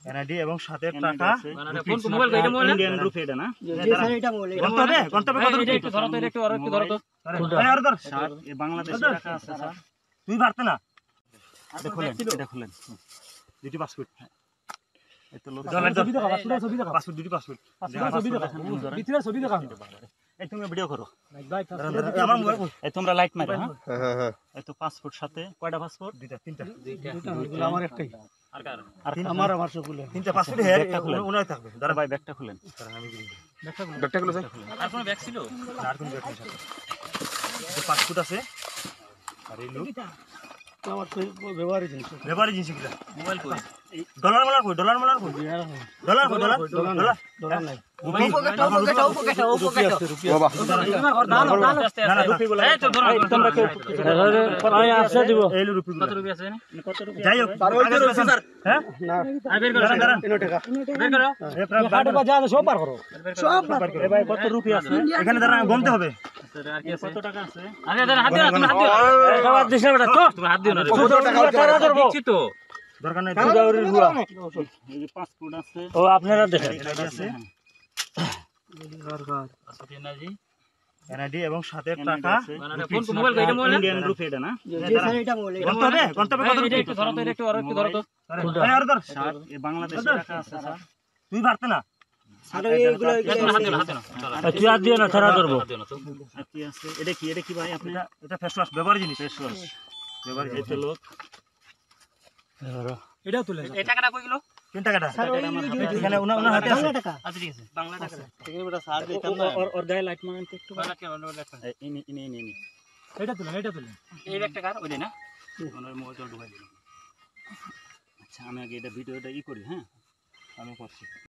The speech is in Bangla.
এনআইডি এবং সাথে টাকা কোন মোবাইল এটা মোবাইল ইন্ডিয়ান রুপি এটা না যে স্যার এটা মোবাইল গন্তব্যে কত এটা একটু ধরো তো একটু আর একটু ধরো তো আর ধর স্যার এই বাংলাদেশে টাকা আছে স্যার তুই পারতে না এটা খুলেন দুটি পাসপোর্ট এই তো লোক ছবি দেখা পাসপোর্ট দুটি পাসপোর্ট ছবি দেখা এই তুমি ভিডিও করো ভাই আমার মোবাইল এই তোমরা লাইট মারো হ্যাঁ হ্যাঁ এই তো পাসপোর্ট সাথে কয়টা পাসপোর্ট দুইটা তিনটা এগুলো আমার একটাই আর কার আর আমার সবগুলো তিনটা পাসপোর্ট হেয়ার ব্যাগটা খুলেন। উনাই থাকবে দাঁড়া ভাই ব্যাগটা খুলেন ব্যাগটা গুলো স্যার আর কোন ব্যাগ ছিল আর কোন ব্যাগ নেই সাথে পাসপোর্ট আছে আর এই লোক আমার ব্যবহারের জিনিস ব্যাপারে জিনিসগুলো মোবাইল কই ডলার মালার কই ডলার ডলার নাই বাবা না না রুপি বলা এই তো ধরো তোমরা কেউ আমি আসছে দিব এই রুপি কত রুপি আছে কত রুপি যাই হোক হ্যাঁ না আর বের করো দাঁড়ান এনো টাকা বের করো এই প্রায় হাটে বাজা সব পার করো সব এই ভাই কত রুপি আছে এখানে দাঁড়ান গমতে হবে আর কি আছে কত টাকা আছে আরে দাঁড়া হাত দিও না তুমি হাত দিও খাবার দিছ না বেটা তো তুমি হাত দিও না রে টাকা ধরবো দেখছি তো দরকার নাই এই যে পাসপোর্ট আছে ও আপনারা দেখেন এনআইডি আছে এনআইডি এবং সাথে টাকা কোন মোবাইল কই এটা মোবাইল ইন্ডিয়ান রুপি এটা না যে স্যার এটা মোবাইল গন্তব্যে কত এটা রুপি একটু ধরো তো একটু আর একটু ধরো তো আর ধর স্যার এই বাংলাদেশে টাকা আছে স্যার তুই পারতে না স্যার এইগুলো হাত দিও না তুই আর দিও না ছাড়া ধরবো হাত দিও না তো আর কি আছে এটা কি ভাই আপনি এটা ফেস ওয়াশ ব্যবহার জিনিস ফেস ওয়াশ ব্যবহার এই তো লোক এটাও তুলে এই টাকাটা কই গেল 3 টাকাটা স্যার ওই এখানে ওনার হাতে আছে টাকা আচ্ছা ঠিক আছে বাংলা টাকা ওর গায়ে লাইট মারেন তো একটু বাংলা টাকা বাংলা টাকা ইনি এটা তুলে এই ব্যাগটা কার ওই না ওনার মোবাইল ঢুকাই দিলাম আচ্ছা আমি আগে এটা ভিডিওটা করি হ্যাঁ আমি করছি